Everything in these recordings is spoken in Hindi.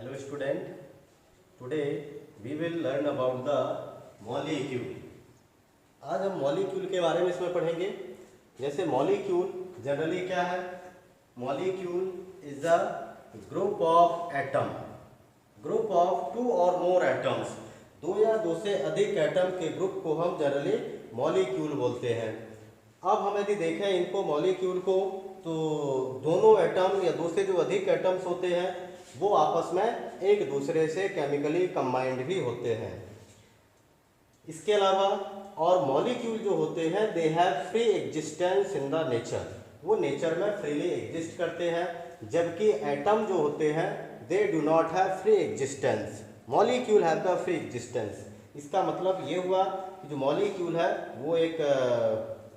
Hello student, today we will learn about the molecule. आज हम मॉलिक्यूल के बारे में इसमें पढ़ेंगे। जैसे मॉलिक्यूल जनरली क्या है? Molecule is a group of atom, group of two और मोर एटम्स, दो या दो से अधिक एटम के ग्रुप को हम जनरली मॉलिक्यूल बोलते हैं। अब हम यदि देखें इनको मॉलिक्यूल को, तो दोनों एटम या दो से जो अधिक एटम्स होते हैं वो आपस में एक दूसरे से केमिकली कंबाइंड भी होते हैं। इसके अलावा और मॉलिक्यूल जो होते हैं they have free existence in the nature, वो नेचर में फ्रीली एग्जिस्ट करते हैं, जबकि एटम जो होते हैं they do not have free existence, molecule have the free existence. इसका मतलब ये हुआ कि जो मॉलिक्यूल है वो एक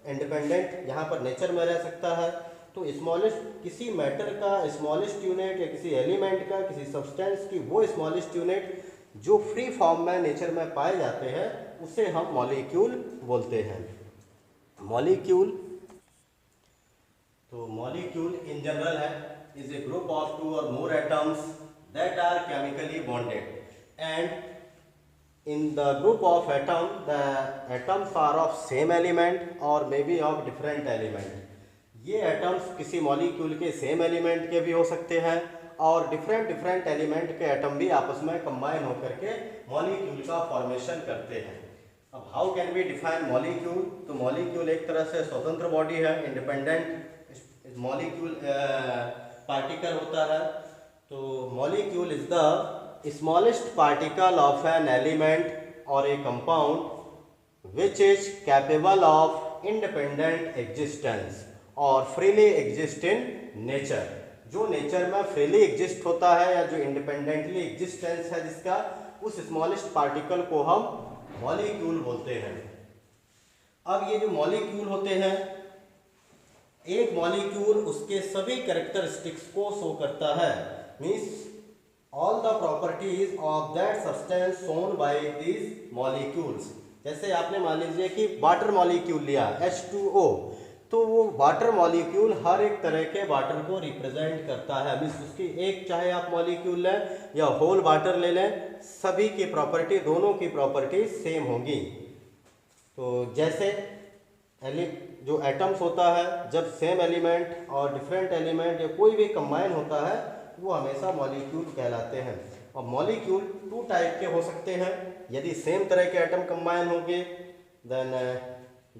इंडिपेंडेंट यहाँ पर नेचर में रह सकता है। तो स्मॉलेस्ट किसी मैटर का स्मॉलेस्ट यूनिट या किसी एलिमेंट का, किसी सब्सटेंस की वो स्मॉलेस्ट यूनिट जो फ्री फॉर्म में नेचर में पाए जाते हैं उसे हम मॉलिक्यूल बोलते हैं। मॉलिक्यूल, तो मॉलिक्यूल इन जनरल है is a group of two और more atoms that are chemically bonded, and in the group of atom the atoms are of same element or maybe of different element। ये एटम्स किसी मॉलिक्यूल के सेम एलिमेंट के भी हो सकते हैं और डिफरेंट एलिमेंट के एटम भी आपस में कंबाइन होकर के मॉलिक्यूल का फॉर्मेशन करते हैं। अब how can we define molecule? तो मॉलिक्यूल एक तरह से स्वतंत्र बॉडी है, इंडिपेंडेंट मॉलिक्यूल पार्टिकल होता है। तो molecule is the smallest particle of an element or a compound which is capable of independent existence or freely exist in nature, जो नेचर में फ्रीली एग्जिस्ट होता है या जो इंडिपेंडेंटली एग्जिस्टेंस है जिसका, उस स्मॉलेस्ट पार्टिकल को हम मॉलिक्यूल बोलते हैं। अब ये जो मॉलिक्यूल होते हैं, एक मॉलिक्यूल उसके सभी कैरेक्टरिस्टिक्स को शो करता है, means all the properties of that substance shown by these molecules. जैसे आपने मान लीजिए कि वाटर मॉलिक्यूल लिया H2O, तो वो वाटर मॉलिक्यूल हर एक तरह के वाटर को रिप्रेजेंट करता है, मीन्स उसकी एक चाहे आप मॉलिक्यूल लें या होल वाटर ले लें, सभी की प्रॉपर्टी, दोनों की प्रॉपर्टी सेम होगी। तो जैसे जो एटम्स होता है, जब सेम एलिमेंट और डिफरेंट एलिमेंट या कोई भी कंबाइन होता है वो हमेशा मॉलिक्यूल कहलाते हैं। और मॉलिक्यूल टू टाइप के हो सकते हैं, यदि सेम तरह के एटम कंबाइन होंगे then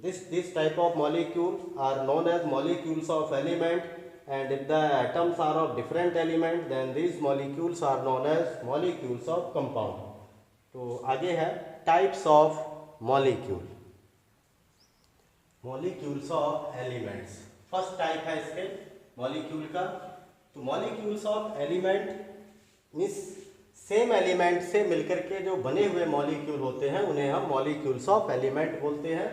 this type of molecule are known as molecules of element, and if the atoms are of different element then these molecules are known as molecules of compound। तो आगे है types of molecule, molecules of elements। First type है इसके molecule का। तो molecules of element means same element से मिलकर के जो बने हुए मॉलिक्यूल होते हैं उन्हें हम molecules of element बोलते हैं।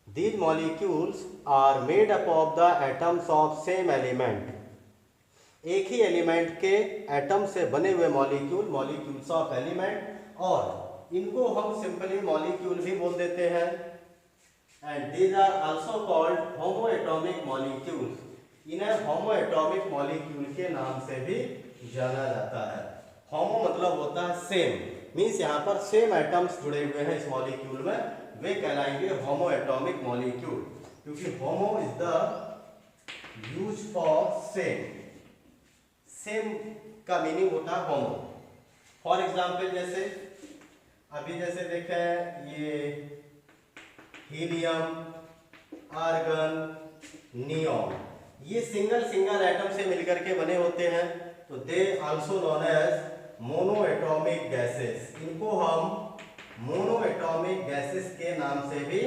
These molecules are made up of the atoms of same element। एक ही एलिमेंट के एटम से बने हुए मॉलिक्यूल मॉलिक्यूल्स ऑफ एलिमेंट, और इनको हम सिंपली मॉलिक्यूल भी बोल देते हैं। And these are also called homoatomic molecules। इन्हें होमोएटॉमिक मॉलिक्यूल के नाम से भी जाना जाता है। होमो मतलब होता है सेम, मीन्स यहाँ पर सेम एटम्स जुड़े हुए हैं इस मॉलिक्यूल में, वे कहलाएंगे होमोएटॉमिक मॉलिक्यूल, क्योंकि homo is the use for same, same का मीनिंग होता है होमो। फॉर एग्जांपल जैसे अभी जैसे देखें ये हीलियम, आर्गन, नियॉन, ये सिंगल एटम से मिलकर के बने होते हैं, तो they also known as monoatomic gases. इनको हम मोनोएटॉमिक गैसेस के नाम से भी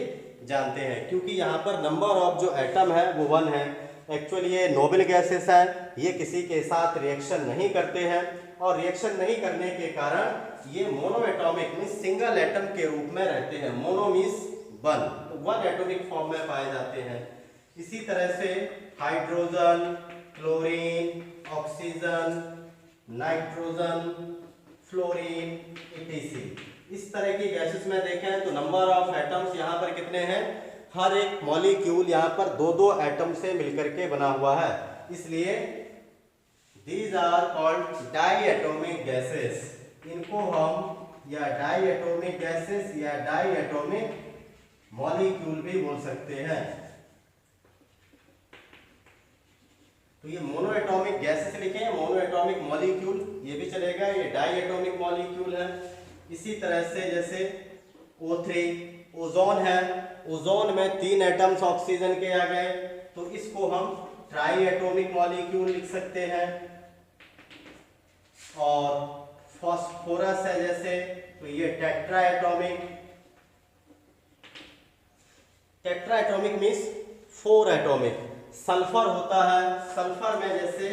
जानते हैं, क्योंकि यहाँ पर नंबर ऑफ जो एटम है वो 1 है। एक्चुअली ये नोबल गैसेस हैं, ये किसी के साथ रिएक्शन नहीं करते हैं, और रिएक्शन नहीं करने के कारण ये मोनोएटॉमिक मीन्स सिंगल एटम के रूप में रहते हैं। मोनो मीन्स 1, तो 1 एटॉमिक फॉर्म में पाए जाते हैं। इसी तरह से hydrogen, chlorine, oxygen, nitrogen, fluorine, etc। इस तरह की गैसेस में देखें तो नंबर ऑफ एटम्स यहाँ पर कितने हैं? हर एक मॉलिक्यूल यहाँ पर 2-2 एटम से मिलकर के बना हुआ है, इसलिए These are called diatomic gases. इनको हम या diatomic gases या diatomic molecule भी बोल सकते हैं। तो ये मोनोएटॉमिक गैसेस लिखे हैं, मोनोएटॉमिक मॉलिक्यूल ये भी चलेगा, ये डाईएटॉमिक मॉलिक्यूल है। इसी तरह से जैसे O3 ओजोन है, ओजोन में 3 एटम्स ऑक्सीजन के आ गए, तो इसको हम ट्राई एटॉमिक मॉलिक्यूल लिख सकते हैं। और फास्फोरस है जैसे, तो ये tetra atomic, tetra atomic means 4 atomic. Sulphur होता है, सल्फर में जैसे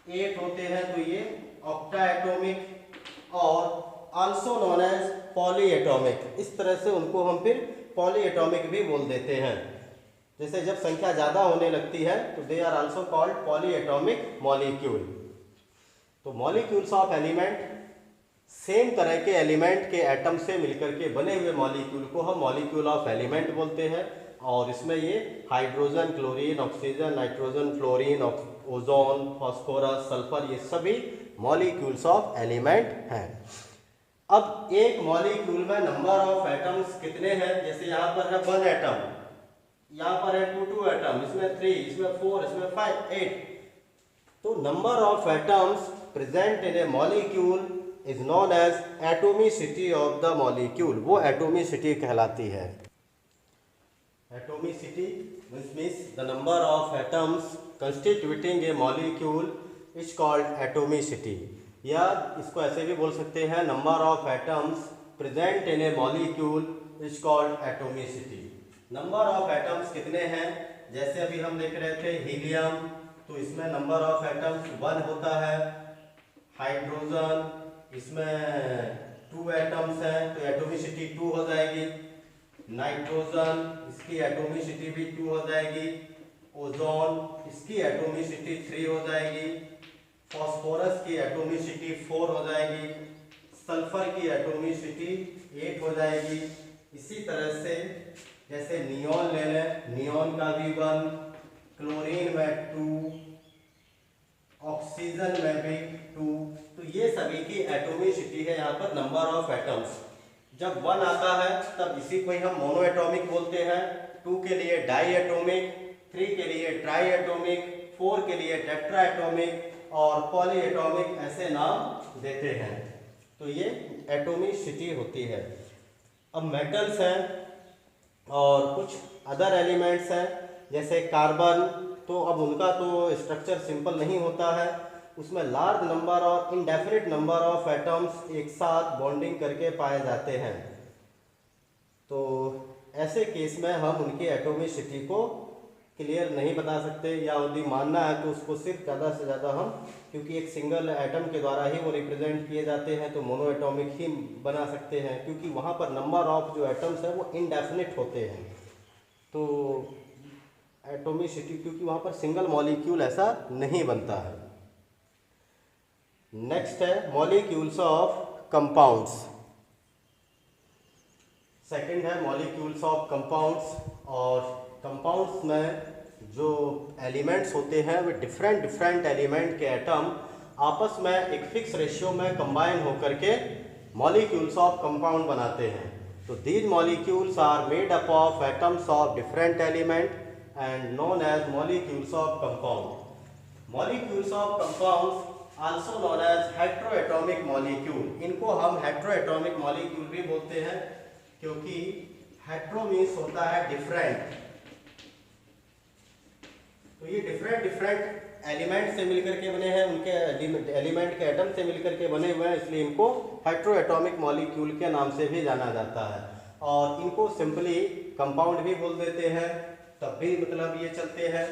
8 होते हैं, तो ये ऑक्टा एटॉमिक और also known as poly atomic. इस तरह से उनको हम फिर पॉली एटॉमिक भी बोल देते हैं। जैसे जब संख्या ज़्यादा होने लगती है तो they are also called poly atomic molecule. तो मॉलिक्यूल्स ऑफ एलिमेंट, सेम तरह के एलिमेंट के एटम से मिलकर के बने हुए मॉलिक्यूल को हम मॉलिक्यूल ऑफ एलिमेंट बोलते हैं। और इसमें ये hydrogen, chlorine, oxygen, nitrogen, fluorine, ozone, phosphorus, sulphur, ये सभी मॉलिक्यूल्स ऑफ एलिमेंट हैं। अब एक मॉलिक्यूल में नंबर ऑफ एटम्स कितने हैं? जैसे यहाँ पर है 1 एटम, यहाँ पर है 2 एटम, इसमें 3, इसमें 4, इसमें 5, 8। तो number of atoms present in a molecule is known as atomicity of the molecule. वो एटोमिसिटी कहलाती है। Atomicity means the number of atoms constituting a molecule is called atomicity। या इसको ऐसे भी बोल सकते हैं, number of atoms present in a molecule is called atomicity। number of atoms कितने हैं? जैसे अभी हम देख रहे थे हीलियम, तो इसमें number of atoms 1 होता है। हाइड्रोजन, इसमें 2 एटम्स हैं, तो एटोमिसिटी 2 हो जाएगी। नाइट्रोजन, इसकी एटोमिसिटी भी 2 हो जाएगी। ओजोन, इसकी एटोमिसिटी 3 हो जाएगी। फास्फोरस की एटोमिसिटी 4 हो जाएगी। सल्फर की एटोमिसिटी 8 हो जाएगी। इसी तरह से जैसे नियॉन ले लें, नियॉन का भी 1, क्लोरीन में 2, ऑक्सीजन में भी 2। तो ये सभी की एटोमिसिटी है यहाँ पर नंबर ऑफ एटम्स। जब 1 आता है तब इसी को ही हम मोनोएटॉमिक बोलते हैं, 2 के लिए डाई एटॉमिक, 3 के लिए ट्राई एटॉमिक, 4 के लिए टेट्रा एटॉमिक और पॉली एटॉमिक, ऐसे नाम देते हैं। तो ये एटोमिसिटी होती है। अब मेटल्स हैं और कुछ अदर एलिमेंट्स हैं, जैसे कार्बन, तो अब उनका तो स्ट्रक्चर सिंपल नहीं होता है, उसमें लार्ज नंबर और इनडेफिनिट नंबर ऑफ एटम्स एक साथ बॉन्डिंग करके पाए जाते हैं। तो ऐसे केस में हम उनकी एटोमिसिटी को क्लियर नहीं बता सकते, या यदि मानना है तो उसको सिर्फ ज़्यादा से ज़्यादा हम, क्योंकि एक सिंगल एटम के द्वारा ही वो रिप्रेजेंट किए जाते हैं, तो मोनो एटॉमिक ही बना सकते हैं, क्योंकि वहाँ पर नंबर ऑफ जो एटम्स हैं वो इनडेफिनिट होते हैं। तो एटोमिसिटी, क्योंकि वहाँ पर सिंगल मॉलिक्यूल ऐसा नहीं बनता है। नेक्स्ट है मॉलिक्यूल्स ऑफ कंपाउंड्स। सेकंड है मॉलिक्यूल्स ऑफ कंपाउंड्स। और कंपाउंड्स में जो एलिमेंट्स होते हैं वे डिफरेंट एलिमेंट के एटम आपस में एक फिक्स रेशियो में कंबाइन होकर के मॉलिक्यूल्स ऑफ कंपाउंड बनाते हैं। तो these molecules are made up of atoms of different element and known as molecules of compound. Molecules of compounds also known as heteroatomic molecule। इनको हम heteroatomic molecule भी बोलते हैं, क्योंकि hetero means होता है डिफरेंट। तो ये डिफरेंट एलिमेंट से मिलकर के बने हैं, उनके एलिमेंट के एटम से मिलकर के बने हुए हैं, इसलिए इनको हेटेरोएटॉमिक मॉलिक्यूल के नाम से भी जाना जाता है। और इनको सिंपली कंपाउंड भी बोल देते हैं, तब भी मतलब ये चलते हैं,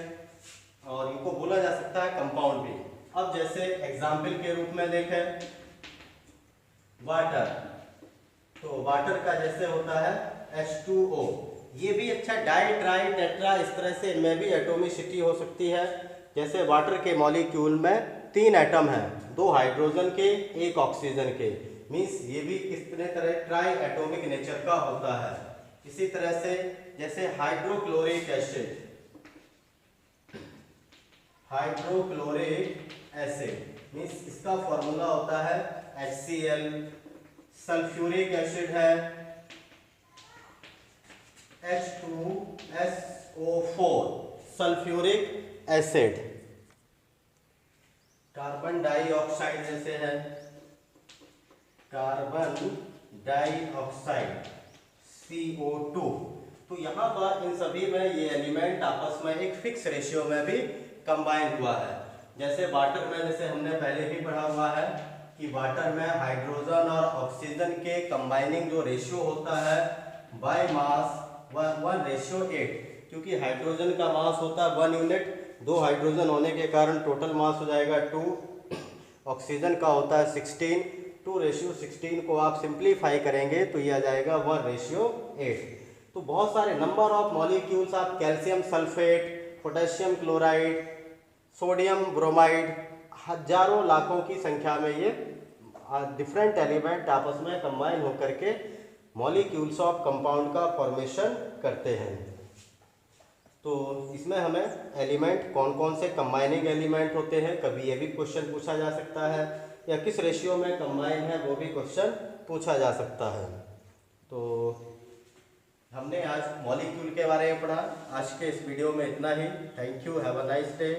और इनको बोला जा सकता है कंपाउंड भी। अब जैसे एग्जाम्पल के रूप में देखें वाटर, तो वाटर का जैसे होता है H2O, ये भी अच्छा डाई, ट्राई, टेट्रा, इस तरह से इनमें भी एटोमिसिटी हो सकती है। जैसे वाटर के मॉलिक्यूल में 3 एटम हैं, 2 हाइड्रोजन के, 1 ऑक्सीजन के, मीन्स ये भी किस तरह ट्राई एटॉमिक नेचर का होता है। इसी तरह से जैसे hydrochloric acid, hydrochloric acid means इसका फॉर्मूला होता है HCl, सल्फ्यूरिक एसिड है H2SO4 sulphuric acid, carbon dioxide जैसे है कार्बन डाइऑक्साइड CO2। तो यहाँ पर इन सभी में ये एलिमेंट आपस में एक फिक्स रेशियो में भी कंबाइन हुआ है। जैसे वाटर में, जैसे हमने पहले भी पढ़ा हुआ है कि वाटर में हाइड्रोजन और ऑक्सीजन के कंबाइनिंग जो रेशियो होता है बाय मास 1:8, क्योंकि हाइड्रोजन का मास होता है 1 यूनिट, 2 हाइड्रोजन होने के कारण टोटल मास हो जाएगा 2, ऑक्सीजन का होता है 16, 2:16 को आप सिंप्लीफाई करेंगे तो ये आ जाएगा 1:8। तो बहुत सारे नंबर ऑफ मॉलिक्यूल्स आप calcium sulphate, potassium chloride, sodium bromide, हजारों लाखों की संख्या में ये डिफरेंट एलिमेंट आपस में कंबाइन होकर के मॉलिक्यूल्स ऑफ कंपाउंड का फॉर्मेशन करते हैं। तो इसमें हमें एलिमेंट कौन कौन से कंबाइनिंग एलिमेंट होते हैं, कभी ये भी क्वेश्चन पूछा जा सकता है, या किस रेशियो में कंबाइन है वो भी क्वेश्चन पूछा जा सकता है। तो हमने आज मॉलिक्यूल के बारे में पढ़ा। आज के इस वीडियो में इतना ही। Thank you, have a nice day.